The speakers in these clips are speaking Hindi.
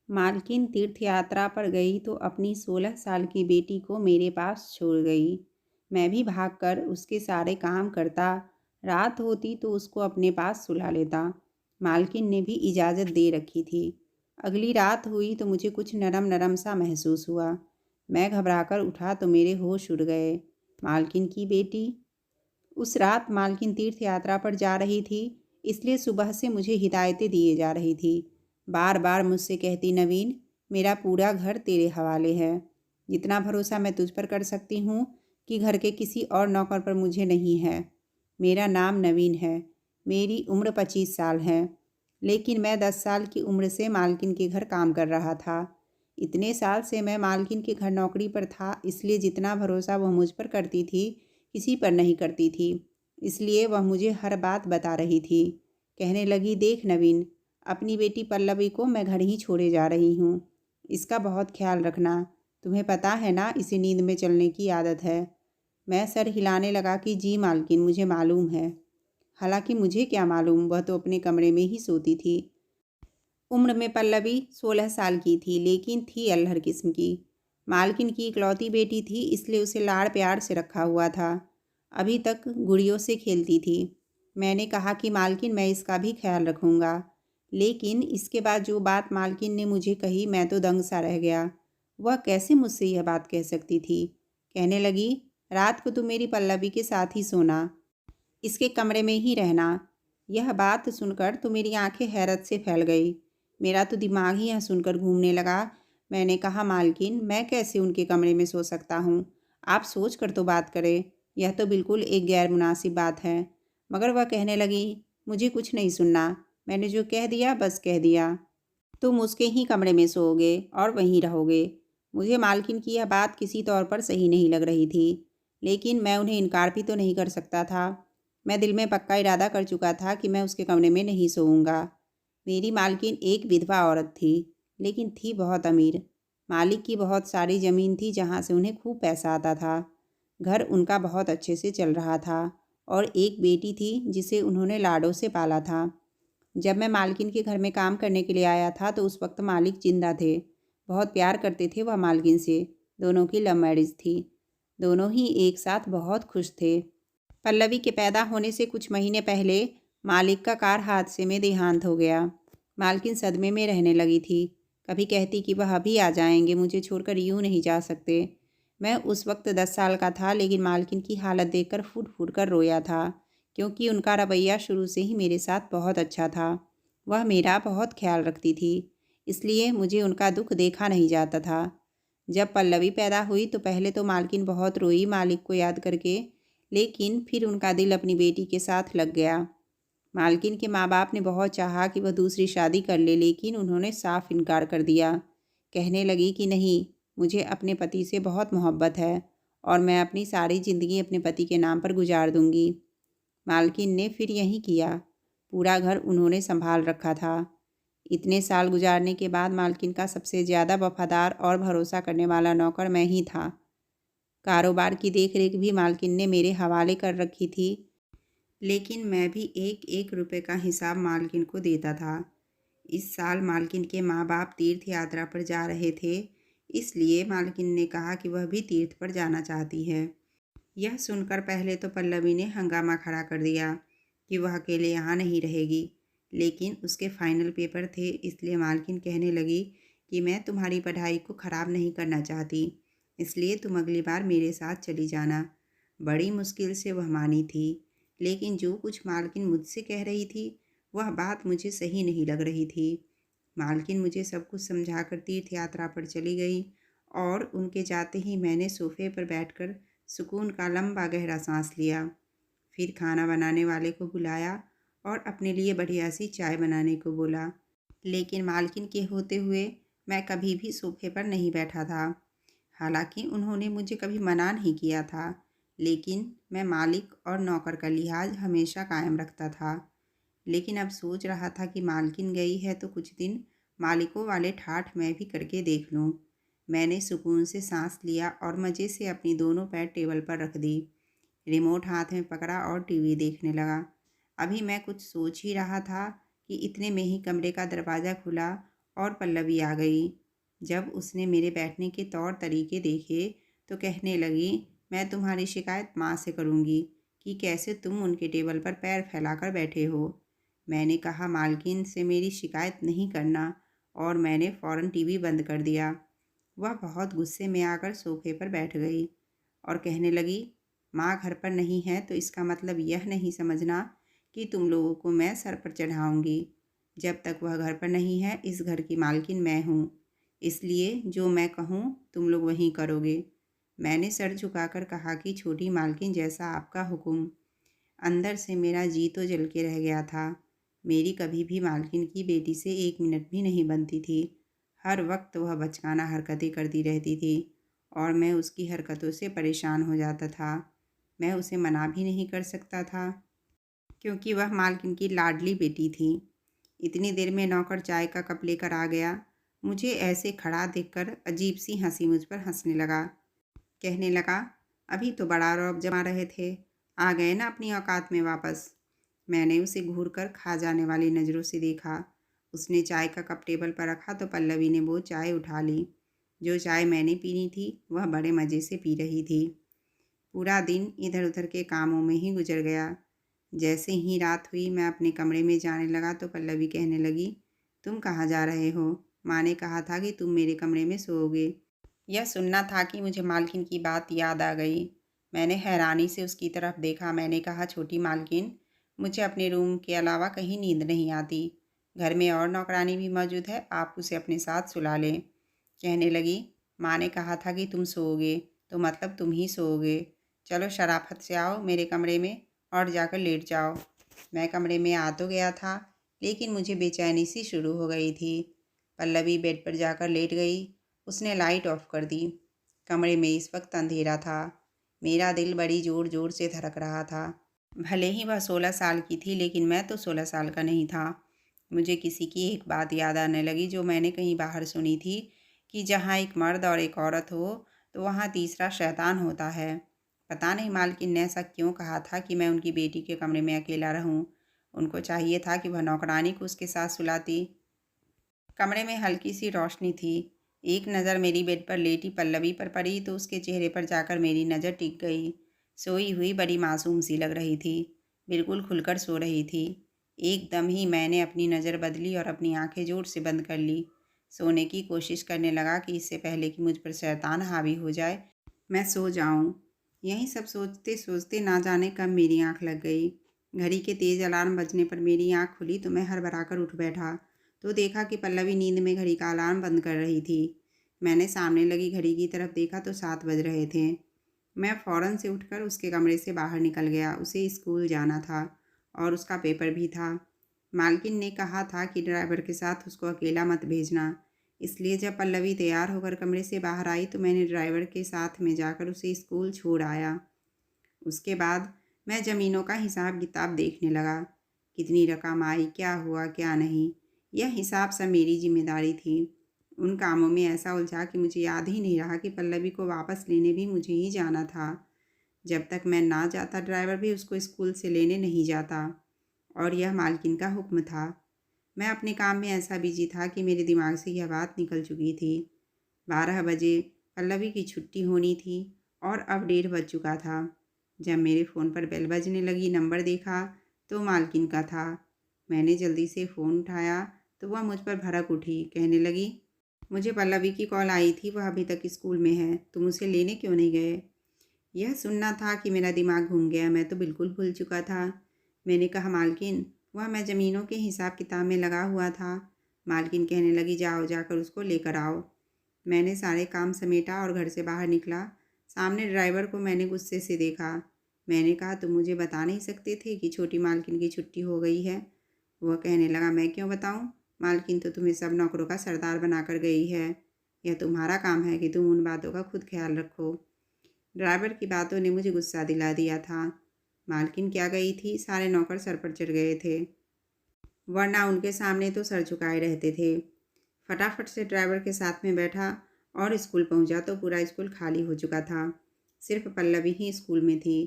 मालकिन तीर्थ यात्रा पर गई तो अपनी 16 साल की बेटी को मेरे पास छोड़ गई। मैं भी भागकर उसके सारे काम करता। रात होती तो उसको अपने पास सुला लेता। मालकिन ने भी इजाज़त दे रखी थी। अगली रात हुई तो मुझे कुछ नरम नरम सा महसूस हुआ। मैं घबराकर उठा तो मेरे होश उड़ गए। मालकिन की बेटी। उस रात मालकिन तीर्थ यात्रा पर जा रही थी, इसलिए सुबह से मुझे हिदायतें दिए जा रही थी। बार बार मुझसे कहती, नवीन, मेरा पूरा घर तेरे हवाले है। जितना भरोसा मैं तुझ पर कर सकती हूँ कि घर के किसी और नौकर पर मुझे नहीं है। मेरा नाम नवीन है। मेरी उम्र 25 साल है। लेकिन मैं 10 साल की उम्र से मालकिन के घर काम कर रहा था। इतने साल से मैं मालकिन के घर नौकरी पर था, इसलिए जितना भरोसा वह मुझ पर करती थी किसी पर नहीं करती थी। इसलिए वह मुझे हर बात बता रही थी। कहने लगी, देख नवीन, अपनी बेटी पल्लवी को मैं घर ही छोड़े जा रही हूँ। इसका बहुत ख्याल रखना। तुम्हें पता है ना, इसे नींद में चलने की आदत है। मैं सर हिलाने लगा कि जी मालकिन, मुझे मालूम है। हालांकि मुझे क्या मालूम, वह तो अपने कमरे में ही सोती थी। उम्र में पल्लवी 16 साल की थी, लेकिन थी अल्हड़ किस्म की। मालकिन की इकलौती बेटी थी, इसलिए उसे लाड़ प्यार से रखा हुआ था। अभी तक गुड़ियों से खेलती थी। मैंने कहा कि मालकिन, मैं इसका भी ख्याल रखूँगा। लेकिन इसके बाद जो बात मालकिन ने मुझे कही, मैं तो दंग सा रह गया। वह कैसे मुझसे यह बात कह सकती थी। कहने लगी, रात को तुम मेरी पल्लवी के साथ ही सोना, इसके कमरे में ही रहना। यह बात सुनकर तो मेरी आंखें हैरत से फैल गई। मेरा तो दिमाग ही यह सुनकर घूमने लगा। मैंने कहा, मालकिन, मैं कैसे उनके कमरे में सो सकता हूँ। आप सोच कर तो बात करें। यह तो बिल्कुल एक गैर मुनासिब बात है। मगर वह कहने लगी, मुझे कुछ नहीं सुनना। मैंने जो कह दिया बस कह दिया। तुम उसके ही कमरे में सोओगे और वहीं रहोगे। मुझे मालकिन की यह बात किसी तौर पर सही नहीं लग रही थी, लेकिन मैं उन्हें इनकार भी तो नहीं कर सकता था। मैं दिल में पक्का इरादा कर चुका था कि मैं उसके कमरे में नहीं सोऊंगा। मेरी मालकिन एक विधवा औरत थी, लेकिन थी बहुत अमीर। मालिक की बहुत सारी ज़मीन थी, जहाँ से उन्हें खूब पैसा आता था। घर उनका बहुत अच्छे से चल रहा था और एक बेटी थी जिसे उन्होंने लाडों से पाला था। जब मैं मालकिन के घर में काम करने के लिए आया था तो उस वक्त मालिक जिंदा थे। बहुत प्यार करते थे वह मालकिन से। दोनों की लव मैरिज थी। दोनों ही एक साथ बहुत खुश थे। पल्लवी के पैदा होने से कुछ महीने पहले मालिक का कार हादसे में देहांत हो गया। मालकिन सदमे में रहने लगी थी। कभी कहती कि वह अभी आ जाएंगे, मुझे छोड़कर यूं नहीं जा सकते। मैं उस वक्त 10 साल का था, लेकिन मालकिन की हालत देखकर फूट फूट कर रोया था, क्योंकि उनका रवैया शुरू से ही मेरे साथ बहुत अच्छा था। वह मेरा बहुत ख्याल रखती थी, इसलिए मुझे उनका दुख देखा नहीं जाता था। जब पल्लवी पैदा हुई तो पहले तो मालकिन बहुत रोई मालिक को याद करके, लेकिन फिर उनका दिल अपनी बेटी के साथ लग गया। मालकिन के माँ बाप ने बहुत चाहा कि वह दूसरी शादी कर ले, लेकिन उन्होंने साफ इनकार कर दिया। कहने लगी कि नहीं, मुझे अपने पति से बहुत मोहब्बत है और मैं अपनी सारी ज़िंदगी अपने पति के नाम पर गुजार दूंगी। मालकिन ने फिर यही किया। पूरा घर उन्होंने संभाल रखा था। इतने साल गुजारने के बाद मालकिन का सबसे ज़्यादा वफादार और भरोसा करने वाला नौकर मैं ही था। कारोबार की देखरेख भी मालकिन ने मेरे हवाले कर रखी थी, लेकिन मैं भी एक एक रुपए का हिसाब मालकिन को देता था। इस साल मालकिन के माँ बाप तीर्थ यात्रा पर जा रहे थे, इसलिए मालकिन ने कहा कि वह भी तीर्थ पर जाना चाहती है। यह सुनकर पहले तो पल्लवी ने हंगामा खड़ा कर दिया कि वह अकेले यहाँ नहीं रहेगी, लेकिन उसके फाइनल पेपर थे, इसलिए मालकिन कहने लगी कि मैं तुम्हारी पढ़ाई को ख़राब नहीं करना चाहती, इसलिए तुम अगली बार मेरे साथ चली जाना। बड़ी मुश्किल से वह मानी थी, लेकिन जो कुछ मालकिन मुझसे कह रही थी वह बात मुझे सही नहीं लग रही थी। मालकिन मुझे सब कुछ समझाकर तीर्थ यात्रा पर चली गई और उनके जाते ही मैंने सोफे पर बैठकर सुकून का लंबा गहरा सांस लिया। फिर खाना बनाने वाले को बुलाया और अपने लिए बढ़िया सी चाय बनाने को बोला। लेकिन मालकिन के होते हुए मैं कभी भी सोफे पर नहीं बैठा था। हालांकि उन्होंने मुझे कभी मना नहीं किया था, लेकिन मैं मालिक और नौकर का लिहाज हमेशा कायम रखता था। लेकिन अब सोच रहा था कि मालकिन गई है तो कुछ दिन मालिकों वाले ठाठ मैं भी करके देख लूँ। मैंने सुकून से सांस लिया और मज़े से अपनी दोनों पैर टेबल पर रख दी। रिमोट हाथ में पकड़ा और टीवी देखने लगा। अभी मैं कुछ सोच ही रहा था कि इतने में ही कमरे का दरवाज़ा खुला और पल्लवी आ गई। जब उसने मेरे बैठने के तौर तरीके देखे तो कहने लगी, मैं तुम्हारी शिकायत माँ से करूँगी कि कैसे तुम उनके टेबल पर पैर फैलाकर बैठे हो। मैंने कहा, मालकिन से मेरी शिकायत नहीं करना, और मैंने फ़ौरन टीवी बंद कर दिया। वह बहुत गुस्से में आकर सोफे पर बैठ गई और कहने लगी, माँ घर पर नहीं है तो इसका मतलब यह नहीं समझना कि तुम लोगों को मैं सर पर चढ़ाऊँगी। जब तक वह घर पर नहीं है इस घर की मालकिन मैं हूँ, इसलिए जो मैं कहूँ तुम लोग वही करोगे। मैंने सर झुकाकर कहा कि छोटी मालकिन, जैसा आपका हुक्म। अंदर से मेरा जी तो जल के रह गया था। मेरी कभी भी मालकिन की बेटी से 1 मिनट भी नहीं बनती थी। हर वक्त वह बचकाना हरकतें करती रहती थी और मैं उसकी हरकतों से परेशान हो जाता था। मैं उसे मना भी नहीं कर सकता था क्योंकि वह मालकिन की लाडली बेटी थी। इतनी देर में नौकर चाय का कप लेकर आ गया। मुझे ऐसे खड़ा देखकर अजीब सी हंसी मुझ पर हंसने लगा। कहने लगा, अभी तो बड़ा रौब जमा रहे थे, आ गए ना अपनी औकात में वापस। मैंने उसे घूर कर खा जाने वाली नज़रों से देखा। उसने चाय का कप टेबल पर रखा तो पल्लवी ने वो चाय उठा ली। जो चाय मैंने पीनी थी वह बड़े मज़े से पी रही थी। पूरा दिन इधर उधर के कामों में ही गुजर गया। जैसे ही रात हुई मैं अपने कमरे में जाने लगा तो पल्लवी कहने लगी, तुम कहाँ जा रहे हो? माँ ने कहा था कि तुम मेरे कमरे में सोओगे। यह सुनना था कि मुझे मालकिन की बात याद आ गई। मैंने हैरानी से उसकी तरफ देखा। मैंने कहा, छोटी मालकिन, मुझे अपने रूम के अलावा कहीं नींद नहीं आती। घर में और नौकरानी भी मौजूद है, आप उसे अपने साथ सुला लें। कहने लगी, माँ ने कहा था कि तुम सोओगे, तो मतलब तुम ही सोओगे। चलो शराफत से आओ मेरे कमरे में और जाकर लेट जाओ। मैं कमरे में आ तो गया था, लेकिन मुझे बेचैनी सी शुरू हो गई थी। पल्लवी बेड पर जाकर लेट गई। उसने लाइट ऑफ कर दी। कमरे में इस वक्त अंधेरा था। मेरा दिल बड़ी ज़ोर ज़ोर से धड़क रहा था। भले ही वह 16 साल की थी, लेकिन मैं तो 16 साल का नहीं था। मुझे किसी की एक बात याद आने लगी जो मैंने कहीं बाहर सुनी थी कि जहाँ एक मर्द और एक औरत हो तो वहाँ तीसरा शैतान होता है। पता नहीं मालकिन ने ऐसा क्यों कहा था कि मैं उनकी बेटी के कमरे में अकेला रहूं। उनको चाहिए था कि वह नौकरानी को उसके साथ सुलाती। कमरे में हल्की सी रोशनी थी। एक नज़र मेरी बेड पर लेटी पल्लवी पर पड़ी तो उसके चेहरे पर जाकर मेरी नज़र टिक गई। सोई हुई बड़ी मासूम सी लग रही थी, बिल्कुल खुलकर सो रही थी। एकदम ही मैंने अपनी नज़र बदली और अपनी आंखें जोर से बंद कर ली। सोने की कोशिश करने लगा कि इससे पहले कि मुझ पर शैतान हावी हो जाए मैं सो जाऊं। यही सब सोचते सोचते ना जाने कब मेरी आंख लग गई। घड़ी के तेज़ अलार्म बजने पर मेरी आंख खुली तो मैं हड़बड़ाकर उठ बैठा तो देखा कि पल्लवी नींद में घड़ी का अलार्म बंद कर रही थी। मैंने सामने लगी घड़ी की तरफ देखा तो 7 बज रहे थे। मैं फ़ौरन से उठकर उसके कमरे से बाहर निकल गया। उसे स्कूल जाना था और उसका पेपर भी था। मालकिन ने कहा था कि ड्राइवर के साथ उसको अकेला मत भेजना, इसलिए जब पल्लवी तैयार होकर कमरे से बाहर आई तो मैंने ड्राइवर के साथ में जाकर उसे स्कूल छोड़ आया। उसके बाद मैं ज़मीनों का हिसाब किताब देखने लगा। कितनी रकम आई, क्या हुआ क्या नहीं, यह हिसाब सब मेरी जिम्मेदारी थी। उन कामों में ऐसा उलझा कि मुझे याद ही नहीं रहा कि पल्लवी को वापस लेने भी मुझे ही जाना था। जब तक मैं ना जाता ड्राइवर भी उसको स्कूल से लेने नहीं जाता, और यह मालकिन का हुक्म था। मैं अपने काम में ऐसा बिजी था कि मेरे दिमाग से यह बात निकल चुकी थी। 12 बजे पल्लवी की छुट्टी होनी थी और अब 1:30 बज चुका था। जब मेरे फ़ोन पर बेल बजने लगी, नंबर देखा तो मालकिन का था। मैंने जल्दी से फ़ोन उठाया तो वह मुझ पर भड़क उठी। कहने लगी, मुझे पल्लवी की कॉल आई थी, वह अभी तक स्कूल में है, तुम उसे लेने क्यों नहीं गए? यह सुनना था कि मेरा दिमाग घूम गया। मैं तो बिल्कुल भूल चुका था। मैंने कहा, मालकिन, वह मैं ज़मीनों के हिसाब किताब में लगा हुआ था। मालकिन कहने लगी, जाओ जाकर उसको लेकर आओ। मैंने सारे काम समेटा और घर से बाहर निकला। सामने ड्राइवर को मैंने गुस्से से देखा। मैंने कहा, तुम मुझे बता नहीं सकते थे कि छोटी मालकिन की छुट्टी हो गई है? वह कहने लगा, मैं क्यों बताऊं? मालकिन तो तुम्हें सब नौकरों का सरदार बनाकर गई है। यह तुम्हारा काम है कि तुम उन बातों का खुद ख्याल रखो। ड्राइवर की बातों ने मुझे गुस्सा दिला दिया था। मालकिन क्या गई थी, सारे नौकर सर पर चढ़ गए थे, वरना उनके सामने तो सर झुकाए रहते थे। फटाफट से ड्राइवर के साथ में बैठा और स्कूल पहुंचा तो पूरा स्कूल खाली हो चुका था। सिर्फ पल्लवी ही स्कूल में थी।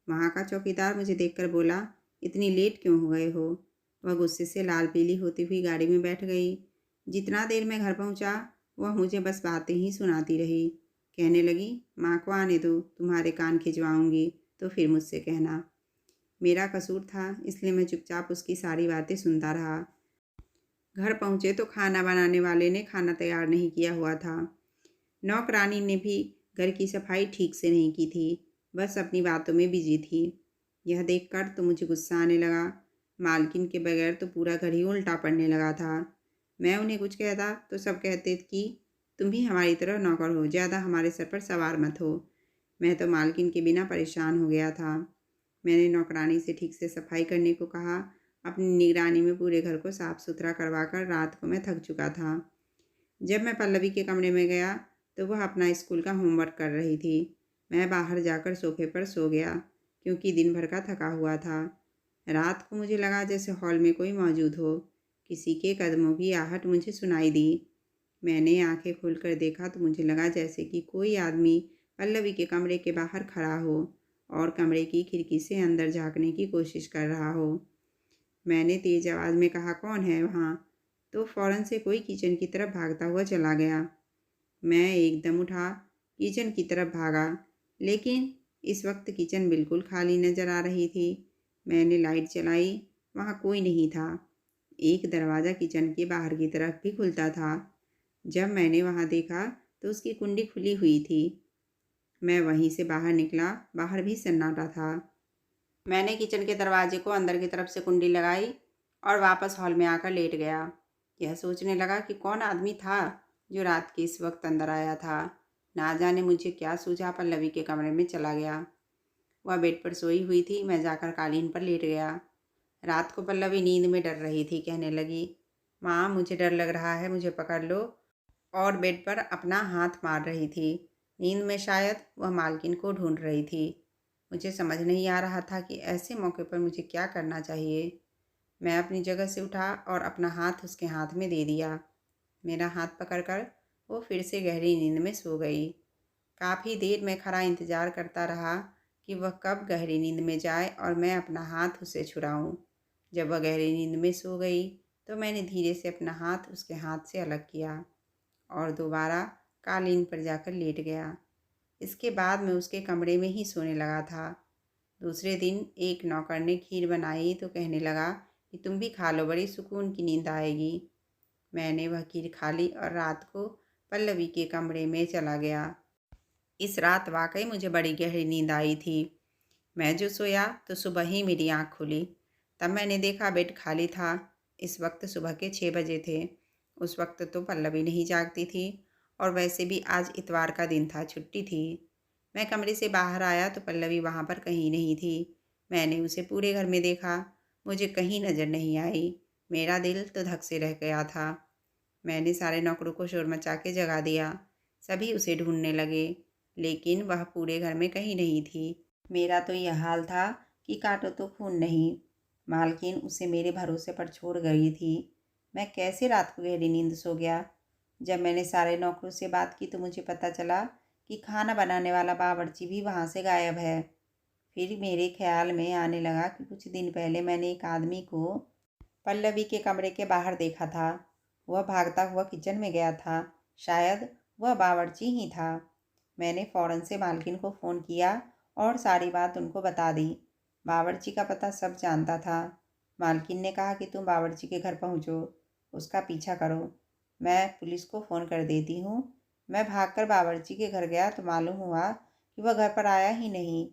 वहाँ का चौकीदार मुझे देखकर बोला, इतनी लेट क्यों हो गए हो? वह गुस्से से लाल पीली होती हुई गाड़ी में बैठ गई। जितना देर मैं घर पहुंचा, वह मुझे बस बातें ही सुनाती रही। कहने लगी, माँ को आने दो, तुम्हारे कान खिंचवाऊंगी तो फिर मुझसे कहना। मेरा कसूर था, इसलिए मैं चुपचाप उसकी सारी बातें सुनता रहा। घर पहुंचे तो खाना बनाने वाले ने खाना तैयार नहीं किया हुआ था। नौकरानी ने भी घर की सफाई ठीक से नहीं की थी, बस अपनी बातों में बिजी थी। यह देखकर तो मुझे गुस्सा आने लगा। मालकिन के बगैर तो पूरा घर ही उल्टा पड़ने लगा था। मैं उन्हें कुछ कहता तो सब कहते कि तुम भी हमारी तरह नौकर हो, ज़्यादा हमारे सर पर सवार मत हो। मैं तो मालकिन के बिना परेशान हो गया था। मैंने नौकरानी से ठीक से सफाई करने को कहा। अपनी निगरानी में पूरे घर को साफ सुथरा करवाकर रात को मैं थक चुका था। जब मैं पल्लवी के कमरे में गया तो वह अपना स्कूल का होमवर्क कर रही थी। मैं बाहर जाकर सोफे पर सो गया, क्योंकि दिन भर का थका हुआ था। रात को मुझे लगा जैसे हॉल में कोई मौजूद हो। किसी के कदमों की आहट मुझे सुनाई दी। मैंने आंखें खोलकर देखा तो मुझे लगा जैसे कि कोई आदमी पल्लवी के कमरे के बाहर खड़ा हो और कमरे की खिड़की से अंदर झांकने की कोशिश कर रहा हो। मैंने तेज आवाज़ में कहा, कौन है वहाँ? तो फौरन से कोई किचन की तरफ भागता हुआ चला गया। मैं एकदम उठा, किचन की तरफ भागा, लेकिन इस वक्त किचन बिल्कुल खाली नज़र आ रही थी। मैंने लाइट जलाई, वहाँ कोई नहीं था। एक दरवाज़ा किचन के बाहर की तरफ भी खुलता था। जब मैंने वहाँ देखा तो उसकी कुंडी खुली हुई थी। मैं वहीं से बाहर निकला, बाहर भी सन्नाटा था। मैंने किचन के दरवाजे को अंदर की तरफ से कुंडी लगाई और वापस हॉल में आकर लेट गया। यह सोचने लगा कि कौन आदमी था जो रात के इस वक्त अंदर आया था। ना जाने मुझे क्या सूझा, पल्लवी के कमरे में चला गया। वह बेड पर सोई हुई थी, मैं जाकर कालीन पर लेट गया। रात को पल्लवी नींद में डर रही थी। कहने लगी, माँ मुझे डर लग रहा है, मुझे पकड़ लो। और बेड पर अपना हाथ मार रही थी। नींद में शायद वह मालकिन को ढूंढ रही थी। मुझे समझ नहीं आ रहा था कि ऐसे मौके पर मुझे क्या करना चाहिए। मैं अपनी जगह से उठा और अपना हाथ उसके हाथ में दे दिया। मेरा हाथ पकड़कर वो फिर से गहरी नींद में सो गई। काफ़ी देर मैं खड़ा इंतज़ार करता रहा कि वह कब गहरी नींद में जाए और मैं अपना हाथ उसे छुड़ाऊँ। जब वह गहरी नींद में सो गई तो मैंने धीरे से अपना हाथ उसके हाथ से अलग किया और दोबारा कालीन पर जाकर लेट गया। इसके बाद मैं उसके कमरे में ही सोने लगा था। दूसरे दिन एक नौकर ने खीर बनाई तो कहने लगा कि तुम भी खा लो, बड़ी सुकून की नींद आएगी। मैंने वह खीर खा ली और रात को पल्लवी के कमरे में चला गया। इस रात वाकई मुझे बड़ी गहरी नींद आई थी। मैं जो सोया तो सुबह ही मेरी आँख खुली। तब मैंने देखा बेड खाली था। इस वक्त सुबह के 6 बजे थे। उस वक्त तो पल्लवी नहीं जागती थी और वैसे भी आज इतवार का दिन था, छुट्टी थी। मैं कमरे से बाहर आया तो पल्लवी वहाँ पर कहीं नहीं थी। मैंने उसे पूरे घर में देखा, मुझे कहीं नज़र नहीं आई। मेरा दिल तो धक से रह गया था। मैंने सारे नौकरों को शोर मचा के जगा दिया। सभी उसे ढूंढने लगे, लेकिन वह पूरे घर में कहीं नहीं थी। मेरा तो यह हाल था कि काटो तो खून नहीं। मालकिन उसे मेरे भरोसे पर छोड़ गई थी। मैं कैसे रात को गहरी नींद सो गया। जब मैंने सारे नौकरों से बात की तो मुझे पता चला कि खाना बनाने वाला बावर्ची भी वहाँ से गायब है। फिर मेरे ख्याल में आने लगा कि कुछ दिन पहले मैंने एक आदमी को पल्लवी के कमरे के बाहर देखा था। वह भागता हुआ किचन में गया था। शायद वह बावर्ची ही था। मैंने फ़ौरन से मालकिन को फ़ोन किया और सारी बात उनको बता दी। बावर्ची का पता सब जानता था। मालकिन ने कहा कि तुम बावर्ची के घर पहुंचो, उसका पीछा करो। मैं पुलिस को फ़ोन कर देती हूँ। मैं भागकर बावर्ची के घर गया तो मालूम हुआ कि वह घर पर आया ही नहीं।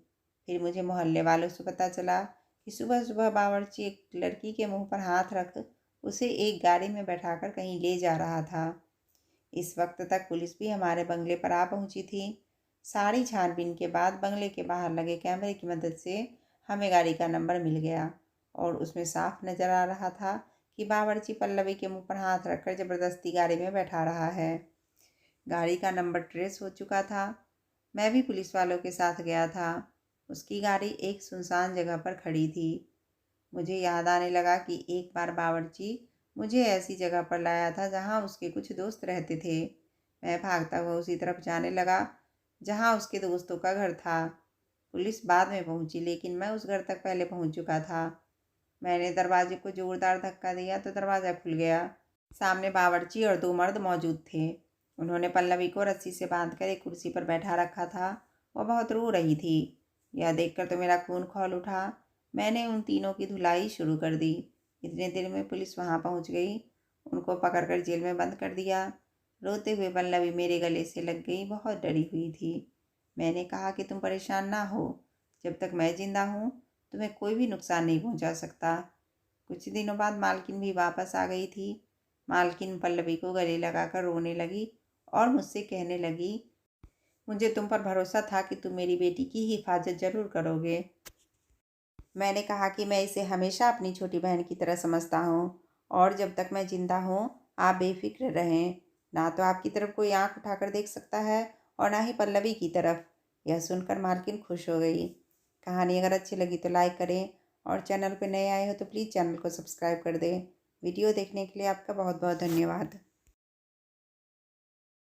फिर मुझे मोहल्ले वालों से पता चला कि सुबह सुबह बावर्ची एक लड़की के मुंह पर हाथ रख उसे एक गाड़ी में बैठाकर कहीं ले जा रहा था। इस वक्त तक पुलिस भी हमारे बंगले पर आ पहुंची थी। सारी छानबीन के बाद बंगले के बाहर लगे कैमरे की मदद से हमें गाड़ी का नंबर मिल गया और उसमें साफ नज़र आ रहा था कि बावर्ची पल्लवी के मुंह पर हाथ रखकर ज़बरदस्ती गाड़ी में बैठा रहा है। गाड़ी का नंबर ट्रेस हो चुका था। मैं भी पुलिस वालों के साथ गया था। उसकी गाड़ी एक सुनसान जगह पर खड़ी थी। मुझे याद आने लगा कि एक बार बावर्ची मुझे ऐसी जगह पर लाया था जहाँ उसके कुछ दोस्त रहते थे। मैं भागता हुआ उसी तरफ जाने लगा जहाँ उसके दोस्तों का घर था। पुलिस बाद में पहुंची, लेकिन मैं उस घर तक पहले पहुंच चुका था। मैंने दरवाजे को जोरदार धक्का दिया तो दरवाज़ा खुल गया। सामने बावर्ची और 2 मर्द मौजूद थे। उन्होंने पल्लवी को रस्सी से बांधकर एक कुर्सी पर बैठा रखा था। वह बहुत रो रही थी। यह देखकर तो मेरा खून खौल उठा। मैंने उन तीनों की धुलाई शुरू कर दी। इतने देर में पुलिस वहां पहुंच गई। उनको पकड़कर जेल में बंद कर दिया। रोते हुए पल्लवी मेरे गले से लग गई, बहुत डरी हुई थी। मैंने कहा कि तुम परेशान ना हो। जब तक मैं जिंदा हूँ तुम्हें कोई भी नुकसान नहीं पहुंचा सकता। कुछ दिनों बाद मालकिन भी वापस आ गई थी। मालकिन पल्लवी को गले लगाकर रोने लगी और मुझसे कहने लगी, मुझे तुम पर भरोसा था कि तुम मेरी बेटी की हिफाजत जरूर करोगे। मैंने कहा कि मैं इसे हमेशा अपनी छोटी बहन की तरह समझता हूँ और जब तक मैं जिंदा हूँ आप बेफिक्र रहें। ना तो आपकी तरफ कोई आंख उठाकर देख सकता है और ना ही पल्लवी की तरफ। यह सुनकर मालकिन खुश हो गई। कहानी अगर अच्छी लगी तो लाइक करें और चैनल पर नए आए हो तो प्लीज़ चैनल को सब्सक्राइब कर दें। वीडियो देखने के लिए आपका बहुत बहुत धन्यवाद।